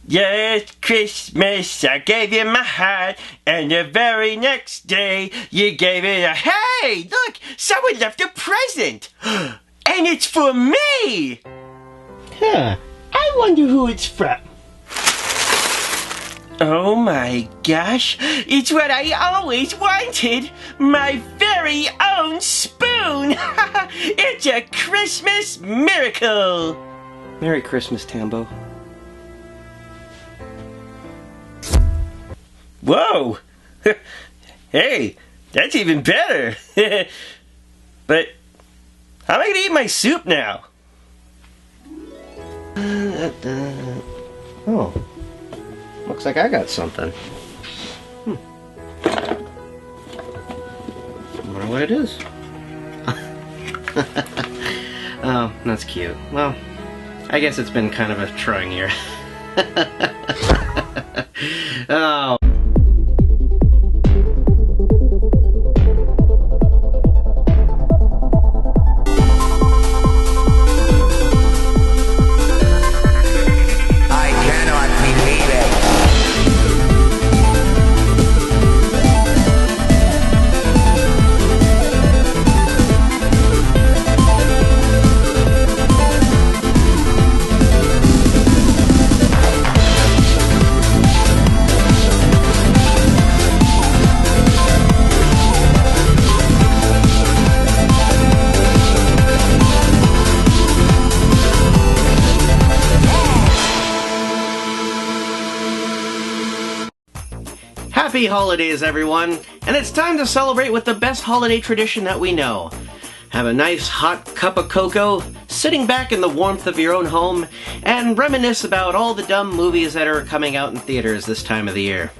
Last Christmas I gave you my heart, and the very next day you gave it a... Hey, look! Someone left a present! And it's for me! Huh, I wonder who it's from. Oh my gosh, it's what I always wanted! My very own spoon! It's a Christmas miracle! Merry Christmas, Tambo. Whoa! Hey, that's even better! But how am I gonna eat my soup now? Oh. Looks like I got something. I wonder what it is. Oh, that's cute. Well, I guess it's been kind of a trying year. Oh. Happy holidays, everyone! And it's time to celebrate with the best holiday tradition that we know. Have a nice hot cup of cocoa, sitting back in the warmth of your own home, and reminisce about all the dumb movies that are coming out in theaters this time of the year.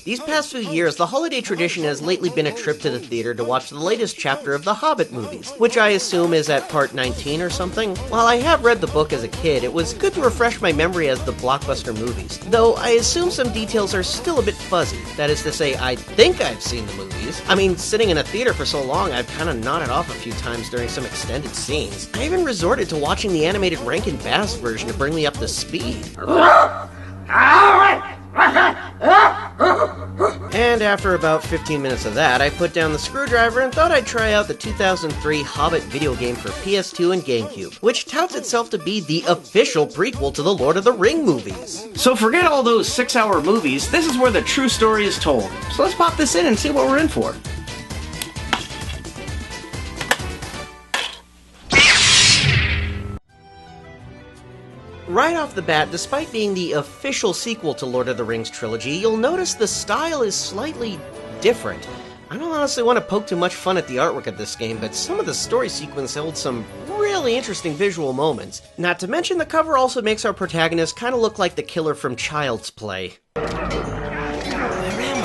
These past few years, the holiday tradition has lately been a trip to the theater to watch the latest chapter of the Hobbit movies, which I assume is at part 19 or something. While I have read the book as a kid, it was good to refresh my memory as the blockbuster movies, though I assume some details are still a bit fuzzy. That is to say, I think I've seen the movies. I mean, sitting in a theater for so long, I've kinda nodded off a few times during some extended scenes. I even resorted to watching the animated Rankin Bass version to bring me up to speed. And after about 15 minutes of that, I put down the screwdriver and thought I'd try out the 2003 Hobbit video game for PS2 and GameCube, which touts itself to be the official prequel to the Lord of the Ring movies. So forget all those 6-hour movies, this is where the true story is told. So let's pop this in and see what we're in for. Right off the bat, despite being the official sequel to Lord of the Rings trilogy, you'll notice the style is slightly different. I don't honestly want to poke too much fun at the artwork of this game, but some of the story sequence held some really interesting visual moments. Not to mention the cover also makes our protagonist kind of look like the killer from Child's Play. Where am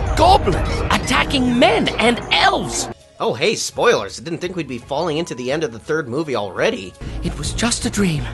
I? Goblins attacking men and elves! Oh hey, spoilers, I didn't think we'd be falling into the end of the third movie already. It was just a dream.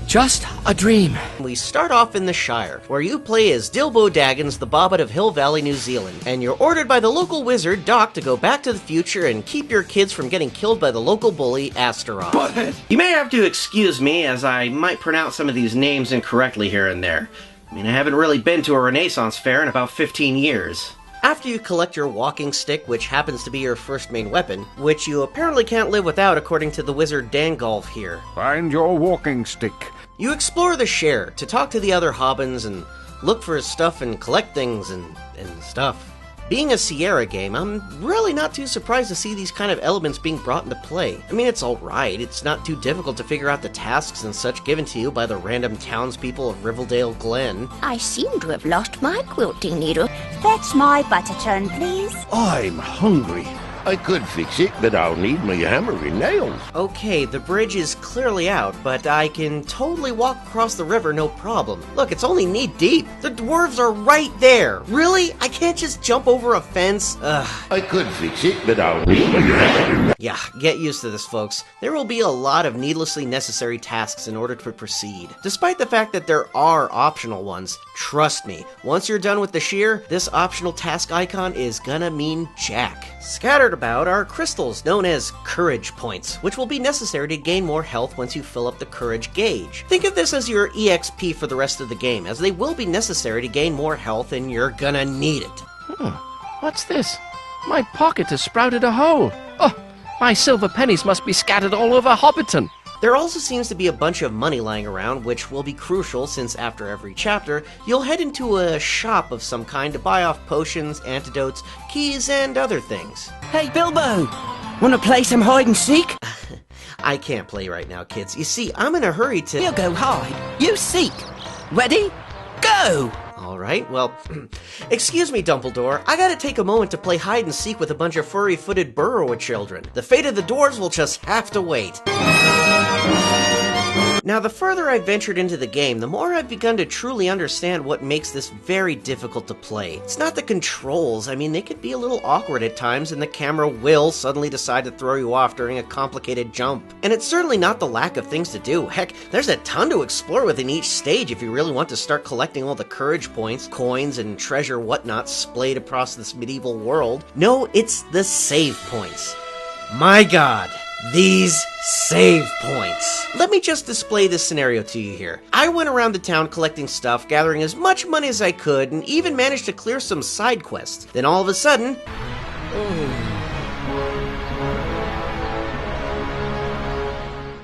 Just a dream. We start off in the Shire, where you play as Dilbo Daggins, the Bobbit of Hill Valley, New Zealand, and you're ordered by the local wizard, Doc, to go back to the future and keep your kids from getting killed by the local bully, Astaroth. Butthead. You may have to excuse me, as I might pronounce some of these names incorrectly here and there. I mean, I haven't really been to a Renaissance fair in about 15 years. After you collect your walking stick, which happens to be your first main weapon, which you apparently can't live without according to the wizard Dangolf here. Find your walking stick. You explore the Shire to talk to the other Hobbins and look for stuff and collect things and stuff. Being a Sierra game, I'm really not too surprised to see these kind of elements being brought into play. I mean, it's alright, it's not too difficult to figure out the tasks and such given to you by the random townspeople of Riverdale Glen. I seem to have lost my quilting needle. Fetch my butter churn, please. I'm hungry. I could fix it, but I'll need my hammer and nails. Okay, the bridge is clearly out, but I can totally walk across the river no problem. Look, it's only knee deep. The dwarves are right there. Really? I can't just jump over a fence? Ugh. I could fix it, but I'll need my hammer. Yeah, get used to this, folks. There will be a lot of needlessly necessary tasks in order to proceed. Despite the fact that there are optional ones, trust me, once you're done with the shear, this optional task icon is gonna mean jack. Scattered heard about are crystals known as courage points, which will be necessary to gain more health once you fill up the courage gauge. Think of this as your EXP for the rest of the game, as they will be necessary to gain more health and you're gonna need it. What's this? My pocket has sprouted a hole. Oh, my silver pennies must be scattered all over Hobbiton. There also seems to be a bunch of money lying around, which will be crucial since after every chapter, you'll head into a shop of some kind to buy off potions, antidotes, keys, and other things. Hey, Bilbo! Wanna play some hide and seek? I can't play right now, kids. You see, I'm in a hurry to— We'll go hide. You seek. Ready? Go! Alright, well, excuse me, Dumbledore. I gotta take a moment to play hide and seek with a bunch of furry-footed burrower children. The fate of the dwarves will just have to wait. Now, the further I've ventured into the game, the more I've begun to truly understand what makes this very difficult to play. It's not the controls. I mean, they could be a little awkward at times, and the camera will suddenly decide to throw you off during a complicated jump. And it's certainly not the lack of things to do. Heck, there's a ton to explore within each stage if you really want to start collecting all the courage points, coins, and treasure whatnot splayed across this medieval world. No, it's the save points. My god. These save points. Let me just display this scenario to you here. I went around the town collecting stuff, gathering as much money as I could, and even managed to clear some side quests. Then all of a sudden—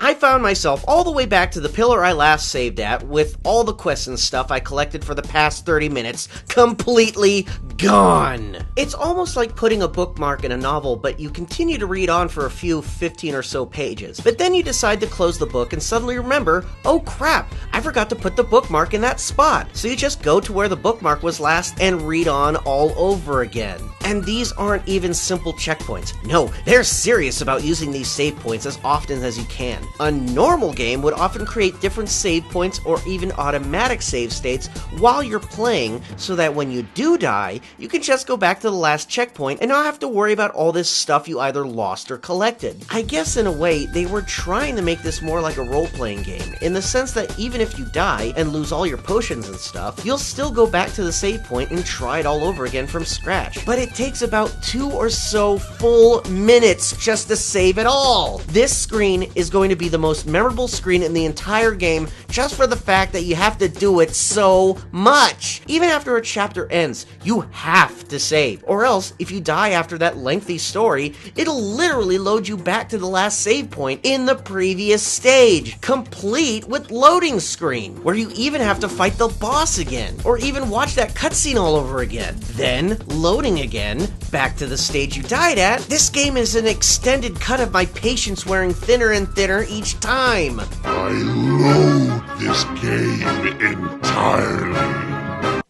I found myself all the way back to the pillar I last saved at, with all the quests and stuff I collected for the past 30 minutes completely gone. It's almost like putting a bookmark in a novel, but you continue to read on for a few 15 or so pages. But then you decide to close the book and suddenly remember, oh crap, I forgot to put the bookmark in that spot. So you just go to where the bookmark was last and read on all over again. And these aren't even simple checkpoints. No, they're serious about using these save points as often as you can. A normal game would often create different save points or even automatic save states while you're playing, so that when you do die, you can just go back to the last checkpoint and not have to worry about all this stuff you either lost or collected. I guess in a way, they were trying to make this more like a role-playing game, in the sense that even if you die and lose all your potions and stuff, you'll still go back to the save point and try it all over again from scratch. But it takes about 2 or so full minutes just to save it all. This screen is going to be the most memorable screen in the entire game, just for the fact that you have to do it so much. Even after a chapter ends, you have to save, or else if you die after that lengthy story, it'll literally load you back to the last save point in the previous stage, complete with loading screen, where you even have to fight the boss again, or even watch that cutscene all over again. Then, loading again, back to the stage you died at. This game is an extended cut of my patience wearing thinner and thinner each time. I loathe this game entirely.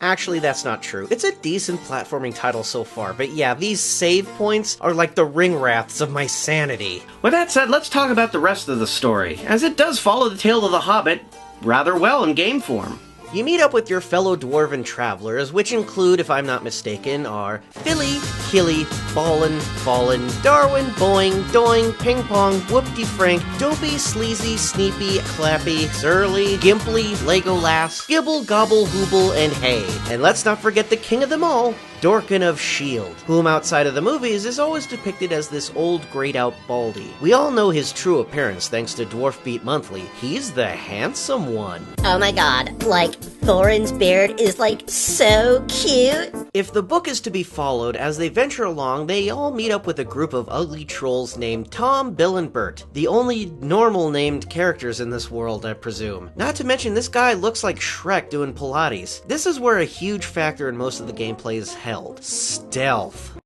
Actually, that's not true. It's a decent platforming title so far, but yeah, these save points are like the ring wraiths of my sanity. With that said, let's talk about the rest of the story, as it does follow the tale of the Hobbit rather well in game form. You meet up with your fellow dwarven travelers, which include, if I'm not mistaken, are Philly, Killy, Ballin, Fallin, Darwin, Boing, Doing, Ping Pong, Whoop-de-Frank, Dopey, Sleazy, Sneepy, Clappy, Surly, Gimply, Legolas, Gibble, Gobble, Hooble, and Hay. And let's not forget the king of them all, Dorkin of Shield, whom outside of the movies is always depicted as this old grayed-out baldy. We all know his true appearance thanks to Dwarf Beat Monthly. He's the handsome one. Oh my god, like, Thorin's beard is like so cute. If the book is to be followed, as they venture along, they all meet up with a group of ugly trolls named Tom, Bill, and Bert. The only normal named characters in this world, I presume. Not to mention, this guy looks like Shrek doing Pilates. This is where a huge factor in most of the gameplay is held. Stealth.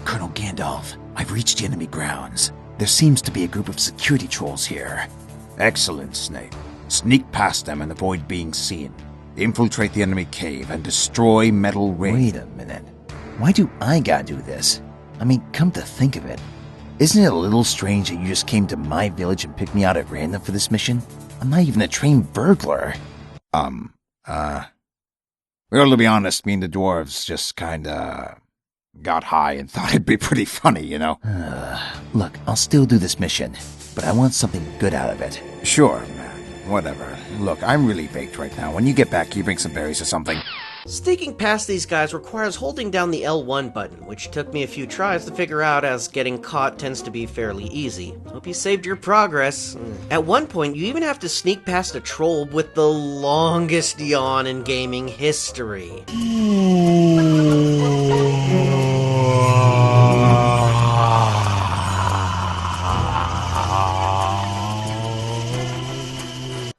Colonel Gandalf, I've reached enemy grounds. There seems to be a group of security trolls here. Excellent, Snape. Sneak past them and avoid being seen. Infiltrate the enemy cave and destroy Metal Ring. Wait a minute. Why do I gotta do this? I mean, come to think of it, isn't it a little strange that you just came to my village and picked me out at random for this mission? I'm not even a trained burglar. Well, to be honest, me and the dwarves just kinda got high and thought it'd be pretty funny, you know? Look, I'll still do this mission, but I want something good out of it. Sure, man. Whatever. Look, I'm really baked right now. When you get back, can you bring some berries or something? Sneaking past these guys requires holding down the L1 button, which took me a few tries to figure out, as getting caught tends to be fairly easy. Hope you saved your progress. At one point, you even have to sneak past a troll with the longest yawn in gaming history.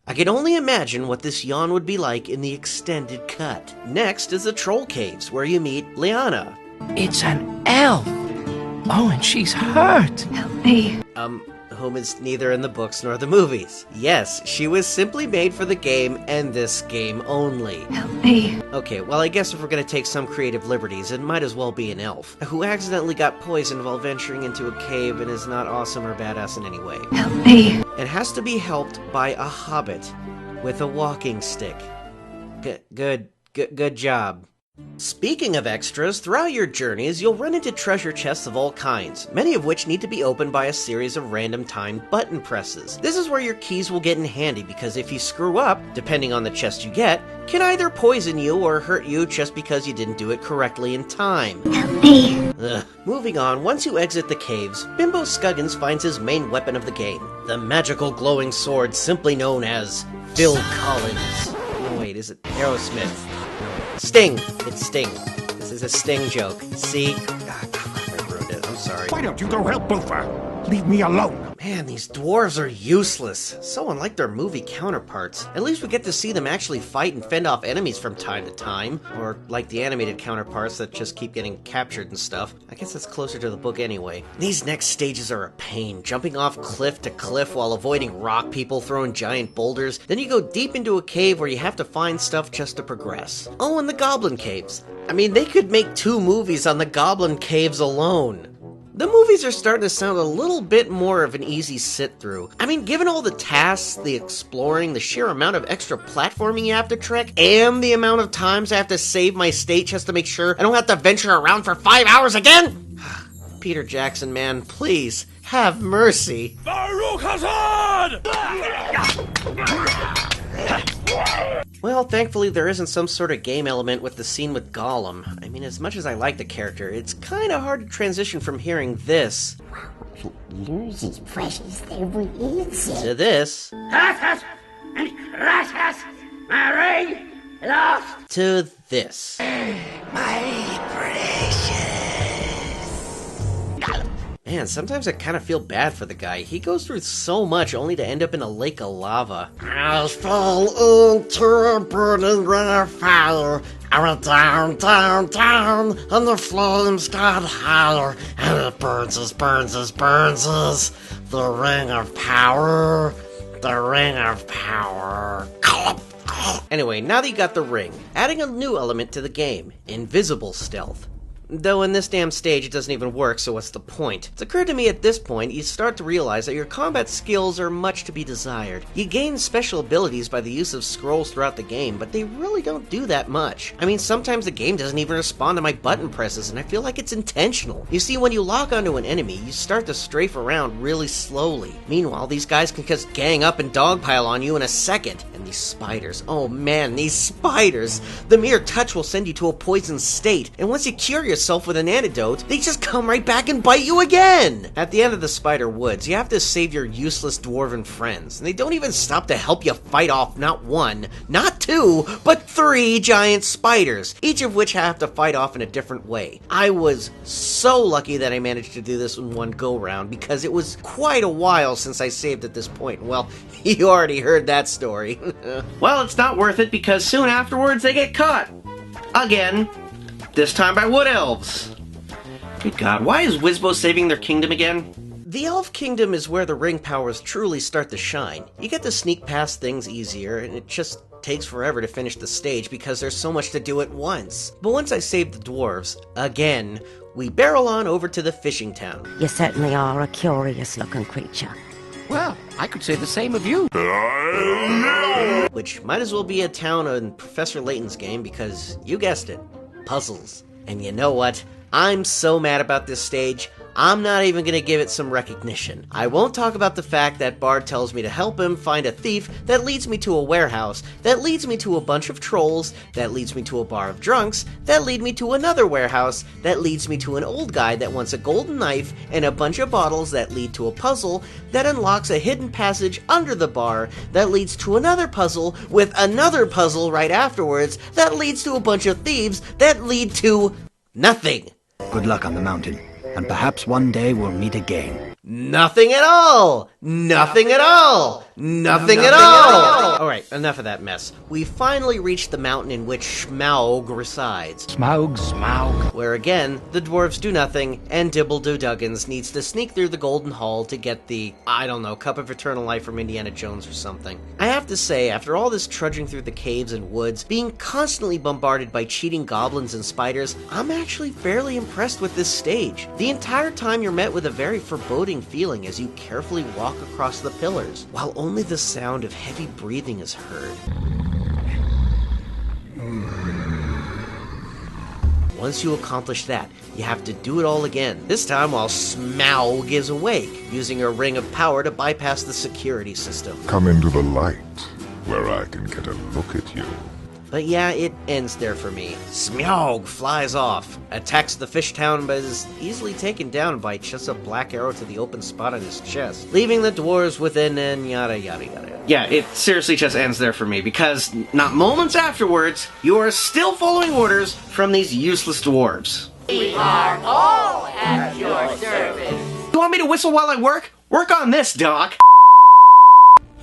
I can only imagine what this yawn would be like in the extended cut. Next is the Troll Caves, where you meet Liana. It's an elf. Oh, and she's hurt. Help me. Whom is neither in the books nor the movies. Yes, she was simply made for the game and this game only. Help me. Okay, well I guess if we're gonna take some creative liberties, it might as well be an elf, who accidentally got poisoned while venturing into a cave and is not awesome or badass in any way. Help me. And has to be helped by a hobbit with a walking stick. Good job. Speaking of extras, throughout your journeys, you'll run into treasure chests of all kinds, many of which need to be opened by a series of random timed button presses. This is where your keys will get in handy, because if you screw up, depending on the chest you get, can either poison you or hurt you just because you didn't do it correctly in time. Help me. Moving on, once you exit the caves, Bimbo Scuggins finds his main weapon of the game, the magical glowing sword simply known as Phil Collins. Oh, wait, is it Aerosmith? Sting! It's Sting. This is a Sting joke. See? Ah, crap, I ruined it. I'm sorry. Why don't you go help Boofer? Leave me alone. Man, these dwarves are useless. So unlike their movie counterparts. At least we get to see them actually fight and fend off enemies from time to time. Or like the animated counterparts that just keep getting captured and stuff. I guess that's closer to the book anyway. These next stages are a pain. Jumping off cliff to cliff while avoiding rock people throwing giant boulders. Then you go deep into a cave where you have to find stuff just to progress. Oh, and the goblin caves. I mean, they could make 2 movies on the goblin caves alone. The movies are starting to sound a little bit more of an easy sit-through. I mean, given all the tasks, the exploring, the sheer amount of extra platforming you have to trek, and the amount of times I have to save my state just to make sure I don't have to venture around for 5 hours again? Peter Jackson, man, please, have mercy. Baruch Hazard! Well, thankfully there isn't some sort of game element with the scene with Gollum. I mean, as much as I like the character, it's kinda hard to transition from hearing this Loses precious there is. to this to this. Man, sometimes I kind of feel bad for the guy. He goes through so much only to end up in a lake of lava. I fell into a burning ring of fire. I went down, down, down, and the flames got higher. And it burns us, burns us, burns us. The ring of power. The ring of power. Anyway, now that you got the ring, adding a new element to the game, invisible stealth. Though in this damn stage it doesn't even work, so what's the point? It's occurred to me at this point, you start to realize that your combat skills are much to be desired. You gain special abilities by the use of scrolls throughout the game, but they really don't do that much. I mean, sometimes the game doesn't even respond to my button presses, and I feel like it's intentional. You see, when you lock onto an enemy, you start to strafe around really slowly. Meanwhile, these guys can just gang up and dogpile on you in a second. And these spiders, oh man, these spiders! The mere touch will send you to a poisoned state, and once you cure yourself with an antidote, they just come right back and bite you again! At the end of the Spider Woods, you have to save your useless dwarven friends, and they don't even stop to help you fight off not 1, not 2, but 3 giant spiders, each of which have to fight off in a different way. I was so lucky that I managed to do this in one go-round, because it was quite a while since I saved at this point. Well, you already heard that story. Well, it's not worth it because soon afterwards they get caught. Again. This time by wood elves. Good God, why is Wizbo saving their kingdom again? The Elf Kingdom is where the ring powers truly start to shine. You get to sneak past things easier, and it just takes forever to finish the stage because there's so much to do at once. But once I saved the dwarves, again, we barrel on over to the fishing town. You certainly are a curious-looking creature. Well, I could say the same of you. Which might as well be a town in Professor Layton's game because, you guessed it, puzzles. And you know what? I'm so mad about this stage, I'm not even gonna give it some recognition. I won't talk about the fact that Bard tells me to help him find a thief that leads me to a warehouse, that leads me to a bunch of trolls, that leads me to a bar of drunks, that lead me to another warehouse, that leads me to an old guy that wants a golden knife, and a bunch of bottles that lead to a puzzle that unlocks a hidden passage under the bar, that leads to another puzzle with another puzzle right afterwards, that leads to a bunch of thieves that lead to nothing. Good luck on the mountain, and perhaps one day we'll meet again. Nothing at all! Nothing at all! Nothing at all! Alright, enough of that mess. We finally reached the mountain in which Smaug resides. Smaug. Where again, the dwarves do nothing, and Dibble-Do-Duggins needs to sneak through the Golden Hall to get the, I don't know, Cup of Eternal Life from Indiana Jones or something. I have to say, after all this trudging through the caves and woods, being constantly bombarded by cheating goblins and spiders, I'm actually fairly impressed with this stage. The entire time you're met with a very foreboding feeling as you carefully walk across the pillars, while only the sound of heavy breathing is heard. Once you accomplish that, you have to do it all again, this time while Smaug is awake, using a ring of power to bypass the security system. Come into the light, where I can get a look at you. But yeah, it ends there for me. Smaug flies off, attacks the fish town, but is easily taken down by just a black arrow to the open spot on his chest, leaving the dwarves within and yada yada yada. Yeah, it seriously just ends there for me, because not moments afterwards, you are still following orders from these useless dwarves. We are all at your service. You want me to whistle while I work? Work on this, Doc!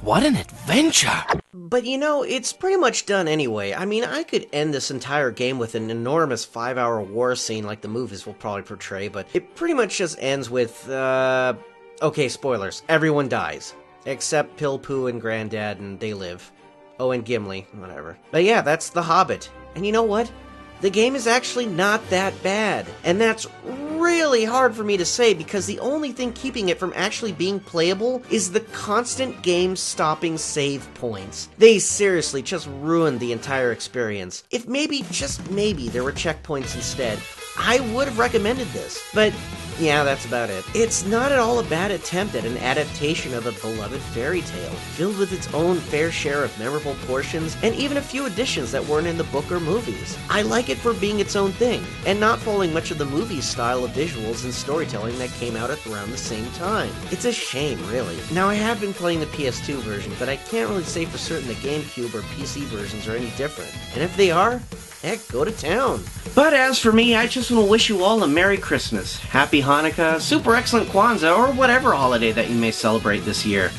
What an adventure! But you know, it's pretty much done anyway. I mean, I could end this entire game with an enormous 5-hour war scene like the movies will probably portray, but it pretty much just ends with, okay, spoilers. Everyone dies. Except Pill-Poo and Granddad, and they live. Oh, and Gimli, whatever. But yeah, that's The Hobbit. And you know what? The game is actually not that bad. And that's really hard for me to say because the only thing keeping it from actually being playable is the constant game-stopping save points. They seriously just ruined the entire experience. If maybe, just maybe, there were checkpoints instead, I would have recommended this. But yeah, that's about it. It's not at all a bad attempt at an adaptation of a beloved fairy tale, filled with its own fair share of memorable portions, and even a few additions that weren't in the book or movies. I like it for being its own thing, and not following much of the movie's style of visuals and storytelling that came out at around the same time. It's a shame, really. Now, I have been playing the PS2 version, but I can't really say for certain the GameCube or PC versions are any different. And if they are, heck, go to town. But as for me, I just want to wish you all a Merry Christmas, Happy Hanukkah, super excellent Kwanzaa, or whatever holiday that you may celebrate this year.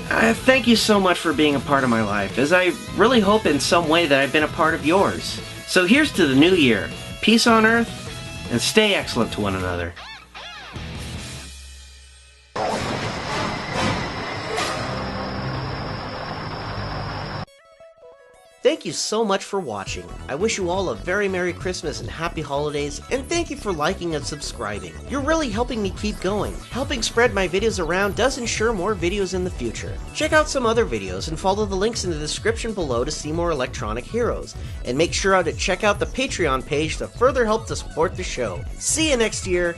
Thank you so much for being a part of my life, as I really hope in some way that I've been a part of yours. So here's to the new year. Peace on earth, and stay excellent to one another. Thank you so much for watching. I wish you all a very Merry Christmas and Happy Holidays, and thank you for liking and subscribing. You're really helping me keep going. Helping spread my videos around does ensure more videos in the future. Check out some other videos and follow the links in the description below to see more electronic heroes. And make sure to check out the Patreon page to further help to support the show. See you next year.